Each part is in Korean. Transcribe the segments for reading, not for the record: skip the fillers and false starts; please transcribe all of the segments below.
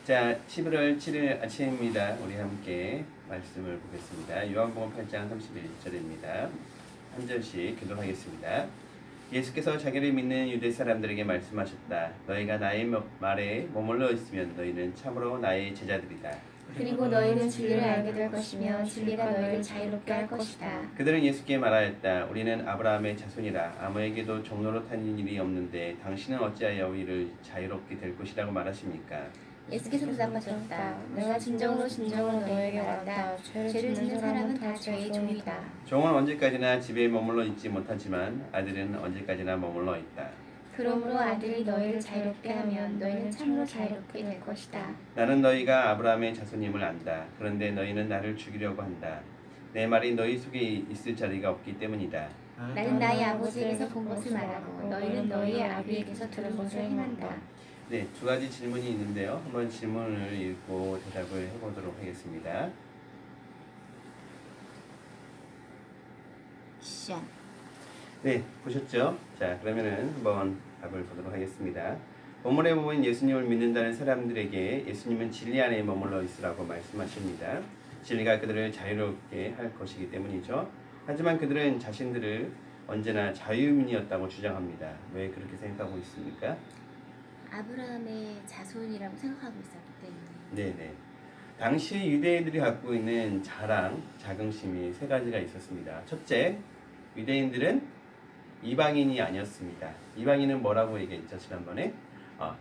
자, 11월 7일 아침입니다. 우리 함께 말씀을 보겠습니다. 요한복음 8장 31절입니다. 한 절씩 교독하겠습니다. 예수께서 자기를 믿는 유대 사람들에게 말씀하셨다. 너희가 나의 말에 머물러 있으면 너희는 참으로 나의 제자들이다. 그리고 너희는 진리를 알게 될 것이며 진리가 너희를 자유롭게 할 것이다. 그들은 예수께 말하였다. 우리는 아브라함의 자손이라 아무에게도 종로로 타는 일이 없는데 당신은 어찌하여 우리를 자유롭게 될 것이라고 말하십니까? 예수께서 대답하셨다. 내가 진정으로 너희에게 말한다. 죄를 짓는 사람은 다 죄의 종이다. 종은 언제까지나 집에 머물러 있지 못하지만 아들은 언제까지나 머물러 있다. 그러므로 아들이 너희를 자유롭게 하면 너희는 참으로 자유롭게 될 것이다. 나는 너희가 아브라함의 자손임을 안다. 그런데 너희는 나를 죽이려고 한다. 내 말이 너희 속에 있을 자리가 없기 때문이다. 나는 나의 아버지에게서 본 것을 말하고 너희는 너희의 아비에게서 들은 것을 행한다. 네, 두 가지 질문이 있는데요. 한번 질문을 읽고 대답을 해보도록 하겠습니다. 시작. 네, 보셨죠? 자, 그러면은 한번 답을 보도록 하겠습니다. 본문에 보면 예수님을 믿는다는 사람들에게 예수님은 진리 안에 머물러 있으라고 말씀하십니다. 진리가 그들을 자유롭게 할 것이기 때문이죠. 하지만 그들은 자신들을 언제나 자유민이었다고 주장합니다. 왜 그렇게 생각하고 있습니까? 아브라함의 자손이라고 생각하고 있었기 때문에. 네네. 당시 유대인들이 갖고 있는 자랑, 자긍심이 세 가지가 있었습니다. 첫째, 유대인들은 이방인이 아니었습니다. 이방인은 뭐라고 얘기했죠, 지난번에?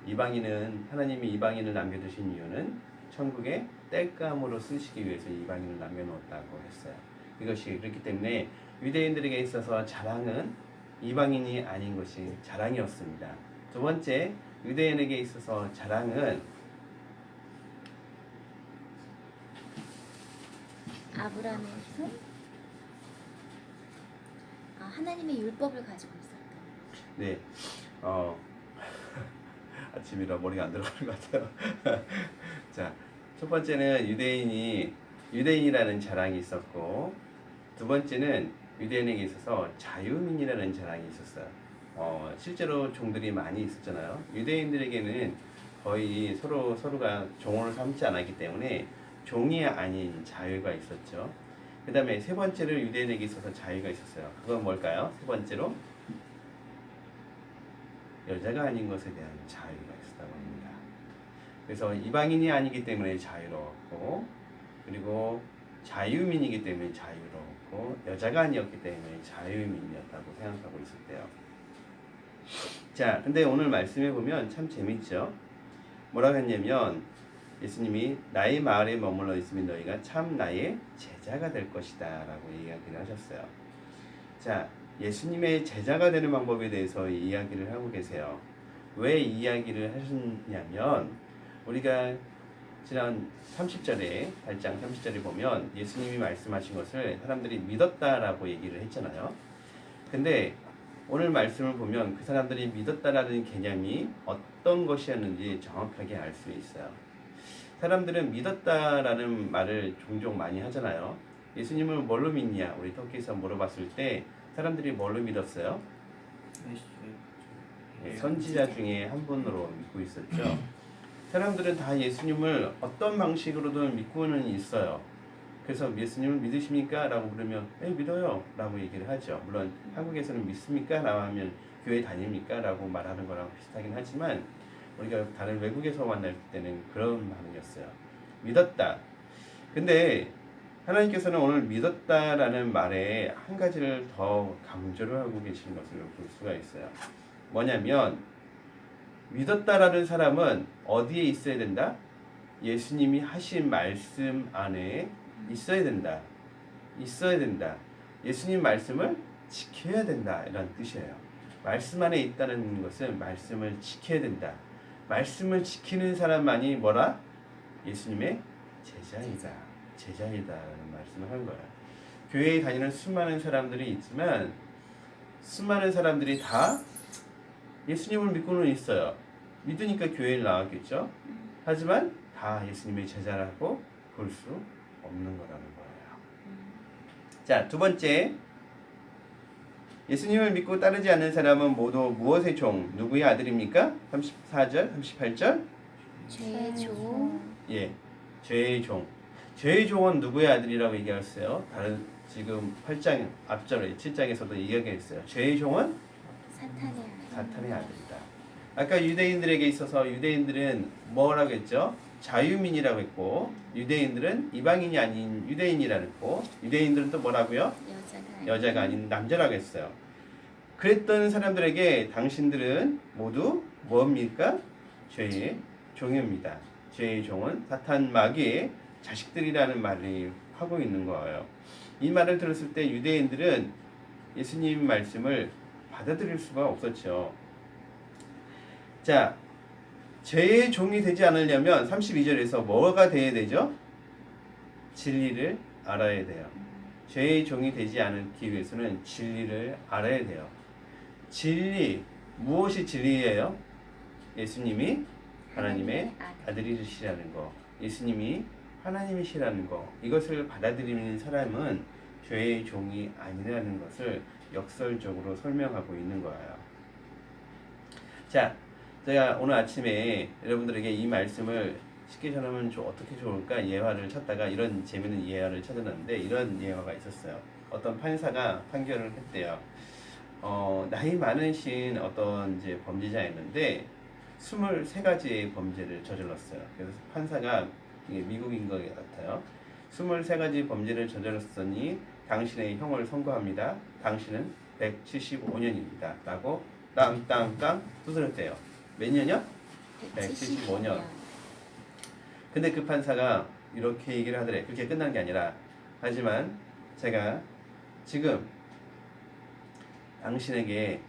이방인은 하나님이 이방인을 남겨두신 이유는 천국에 땔감으로 쓰시기 위해서 이방인을 남겨놓았다고 했어요. 이것이 그렇기 때문에 유대인들에게 있어서 자랑은 이방인이 아닌 것이 자랑이었습니다. 두 번째, 유대인에게 있어서 자랑은 아브라함의 손? 하나님의 율법을 가지고 있었다. 네, 아침이라 머리가 안 들어가는 것 같아요. 자, 첫 번째는 유대인이라는 자랑이 있었고, 두 번째는 유대인에게 있어서 자유민이라는 자랑이 있었어요. 실제로 종들이 많이 있었잖아요. 유대인들에게는 거의 서로가 종을 삼지 않았기 때문에 종이 아닌 자유가 있었죠. 그 다음에 세 번째로 유대인에게 있어서 자유가 있었어요. 그건 뭘까요? 세 번째로 여자가 아닌 것에 대한 자유가 있었다고 합니다. 그래서 이방인이 아니기 때문에 자유로웠고, 그리고 자유민이기 때문에 자유로웠고, 여자가 아니었기 때문에 자유민이었다고 생각하고 있었대요. 자, 근데 오늘 말씀해 보면 참 재밌죠? 뭐라고 했냐면 예수님이 나의 마을에 머물러 있으면 너희가 참 나의 제자가 될 것이다 라고 이야기를 하셨어요. 자, 예수님의 제자가 되는 방법에 대해서 이야기를 하고 계세요. 왜 이야기를 하셨냐면 우리가 지난 30절에 8장 30절에 보면 예수님이 말씀하신 것을 사람들이 믿었다라고 얘기를 했잖아요. 근데 오늘 말씀을 보면 그 사람들이 믿었다라는 개념이 어떤 것이었는지 정확하게 알 수 있어요. 사람들은 믿었다라는 말을 종종 많이 하잖아요. 예수님을 뭘로 믿냐? 우리 터키에서 물어봤을 때 사람들이 뭘로 믿었어요? 선지자 중에 한 분으로 믿고 있었죠. 사람들은 다 예수님을 어떤 방식으로든 믿고는 있어요. 그래서 예수님을 믿으십니까? 라고 물으면 네, 믿어요 라고 얘기를 하죠. 물론 한국에서는 믿습니까? 라고 하면 교회 다닙니까? 라고 말하는 거랑 비슷하긴 하지만 우리가 다른 외국에서 만날 때는 그런 반응이었어요. 믿었다. 근데 하나님께서는 오늘 믿었다라는 말에 한 가지를 더 강조를 하고 계신 것을 볼 수가 있어요. 뭐냐면 믿었다라는 사람은 어디에 있어야 된다? 예수님이 하신 말씀 안에 있어야 된다. 예수님 말씀을 지켜야 된다. 이런 뜻이에요. 말씀 안에 있다는 것은 말씀을 지켜야 된다. 말씀을 지키는 사람만이 뭐라? 예수님의 제자이다라는 말씀을 하는 거예요. 교회에 다니는 수많은 사람들이 있지만 수많은 사람들이 다 예수님을 믿고는 있어요. 믿으니까 교회를 나왔겠죠. 하지만 다 예수님의 제자라고 볼 수 없는 거라는 거예요. 자, 두 번째, 예수님을 믿고 따르지 않는 사람은 모두 무엇의 종? 누구의 아들입니까? 34절, 38절. 죄의 종. 예, 죄의 종. 죄의 종은 누구의 아들이라고 얘기했어요? 다른 지금 8장 앞절에 7장에서도 이야기했어요. 죄의 종은 사탄의 아들. 사탄의 아들이다. 아까 유대인들에게 있어서 유대인들은 뭐라고 했죠? 자유민이라고 했고 유대인들은 이방인이 아닌 유대인이라고 했고 유대인들은 또 뭐라고요? 여자가 아닌 남자라고 했어요. 그랬던 사람들에게 당신들은 모두 뭡니까? 죄의 종입니다. 죄의 종은 사탄 마귀의 자식들이라는 말을 하고 있는 거예요. 이 말을 들었을 때 유대인들은 예수님 말씀을 받아들일 수가 없었죠. 자, 죄의 종이 되지 않으려면 32절에서 뭐가 돼야 되죠? 진리를 알아야 돼요. 죄의 종이 되지 않기 위해서는 진리를 알아야 돼요. 진리, 무엇이 진리예요? 예수님이 하나님의 아들이시라는 거, 예수님이 하나님이시라는 거, 이것을 받아들이는 사람은 죄의 종이 아니라는 것을 역설적으로 설명하고 있는 거예요. 자, 제가 오늘 아침에 여러분들에게 이 말씀을 쉽게 전하면 어떻게 좋을까 예화를 찾다가 이런 재미있는 예화를 찾아놨는데 이런 예화가 있었어요. 어떤 판사가 판결을 했대요. 나이 많으신 어떤 이제 범죄자였는데 23가지의 범죄를 저질렀어요. 그래서 판사가 이게 미국인 것 같아요. 23가지 범죄를 저질렀으니 당신의 형을 선고합니다. 당신은 175년입니다. 라고 땅땅땅 두드렸대요. 몇 년이요? 175년. 근데 그 판사가 이렇게 얘기를 하더래. 그렇게 끝난 게 아니라 하지만 제가 지금 당신에게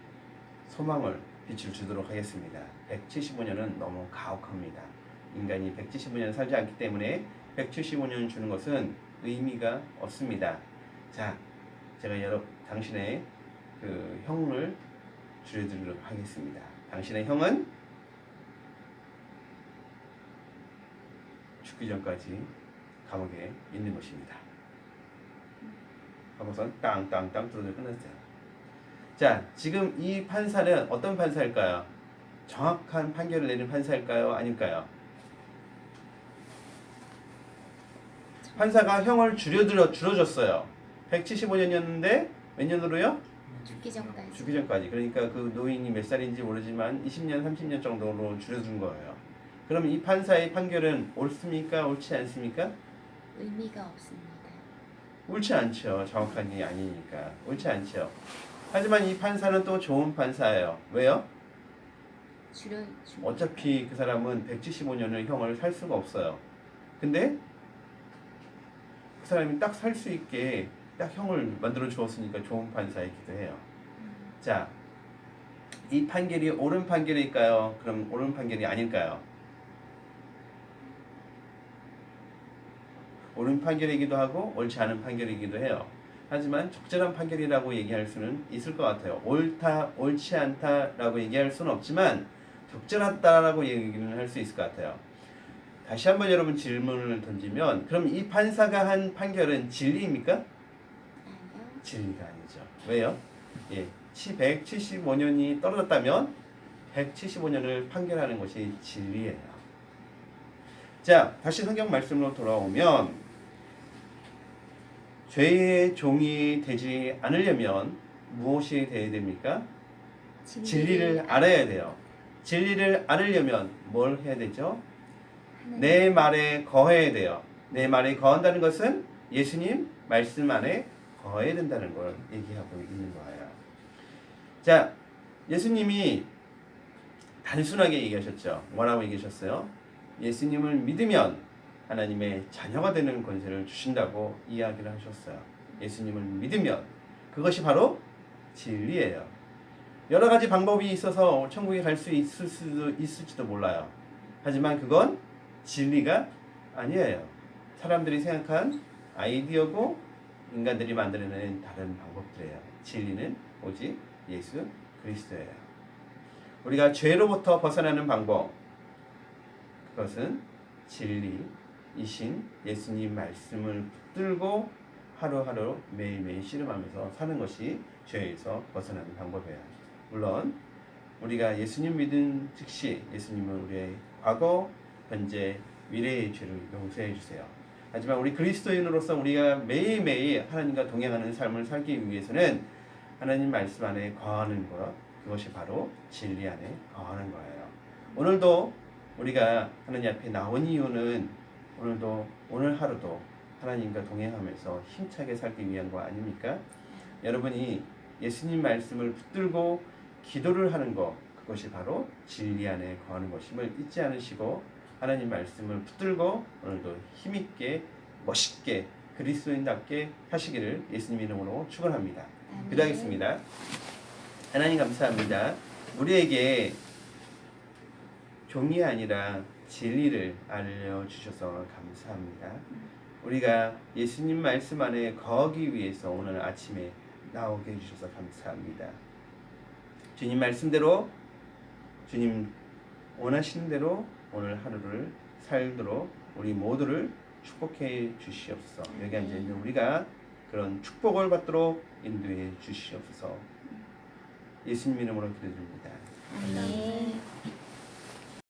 소망을 빛을 주도록 하겠습니다. 175년은 너무 가혹합니다. 인간이 175년 살지 않기 때문에 175년 주는 것은 의미가 없습니다. 자, 제가 당신의 그 형을 줄여드리도록 하겠습니다. 당신의 형은 죽기 전까지 감옥에 있는 것입니다. 하고선 땅땅땅 두드려 끝났어요. 자, 지금 이 판사는 어떤 판사일까요? 정확한 판결을 내린 판사일까요? 아닐까요? 판사가 형을 줄여줬어요. 175년이었는데 몇 년으로요? 죽기 전까지. 죽기 전까지. 그러니까 그 노인이 몇 살인지 모르지만 20년, 30년 정도로 줄여준 거예요. 그럼 이 판사의 판결은 옳습니까? 옳지 않습니까? 의미가 없습니다. 옳지 않죠. 정확한 게 아니니까. 옳지 않죠. 하지만 이 판사는 또 좋은 판사예요. 왜요? 어차피 그 사람은 175년을 형을 살 수가 없어요. 근데 그 사람이 딱 살 수 있게 딱 형을 만들어 주었으니까 좋은 판사이기도 해요. 자, 이 판결이 옳은 판결일까요? 그럼 옳은 판결이 아닐까요? 옳은 판결이기도 하고 옳지 않은 판결이기도 해요. 하지만 적절한 판결이라고 얘기할 수는 있을 것 같아요. 옳다, 옳지 않다라고 얘기할 수는 없지만 적절하다라고 얘기는 할 수 있을 것 같아요. 다시 한번 여러분 질문을 던지면 그럼 이 판사가 한 판결은 진리입니까? 아니요. 진리가 아니죠. 왜요? 예, 175년이 떨어졌다면 175년을 판결하는 것이 진리예요. 자, 다시 성경 말씀으로 돌아오면 죄의 종이 되지 않으려면 무엇이 되어야 됩니까? 진리를 알아야 돼요. 진리를 알으려면 뭘 해야 되죠? 내 말에 거해야 돼요. 내 말에 거한다는 것은 예수님 말씀 안에 거해야 된다는 걸 얘기하고 있는 거예요. 자, 예수님이 단순하게 얘기하셨죠. 뭐라고 얘기하셨어요? 예수님을 믿으면 하나님의 자녀가 되는 권세를 주신다고 이야기를 하셨어요. 예수님을 믿으면 그것이 바로 진리예요. 여러 가지 방법이 있어서 천국에 갈 수 있을지도 몰라요. 하지만 그건 진리가 아니에요. 사람들이 생각한 아이디어고 인간들이 만들어낸 다른 방법들이에요. 진리는 오직 예수 그리스도예요. 우리가 죄로부터 벗어나는 방법, 그것은 진리이신 예수님 말씀을 붙들고 하루하루 매일매일 씨름하면서 사는 것이 죄에서 벗어나는 방법이에요. 물론 우리가 예수님 믿은 즉시 예수님은 우리의 과거, 현재, 미래의 죄를 용서해 주세요. 하지만 우리 그리스도인으로서 우리가 매일매일 하나님과 동행하는 삶을 살기 위해서는 하나님 말씀 안에 거하는 것, 그것이 바로 진리 안에 거하는 거예요. 오늘도 우리가 하나님 앞에 나온 이유는 오늘 하루도 하나님과 동행하면서 힘차게 살기 위한 거 아닙니까? 여러분이 예수님 말씀을 붙들고 기도를 하는 것, 그것이 바로 진리 안에 거하는 것임을 잊지 않으시고 하나님 말씀을 붙들고 오늘도 힘있게 멋있게 그리스도인답게 하시기를 예수님 이름으로 축원합니다. 기도하겠습니다. 하나님 감사합니다. 우리에게 종이 아니라 진리를 알려주셔서 감사합니다. 우리가 예수님 말씀 안에 거하기 위해서 오늘 아침에 나오게 해주셔서 감사합니다. 주님 말씀대로 주님 원하시는 대로 오늘 하루를 살도록 우리 모두를 축복해 주시옵소서. 여기 앉아있는 우리가 그런 축복을 받도록 인도해 주시옵소서. 예수님 이름으로 기도드립니다. 아멘.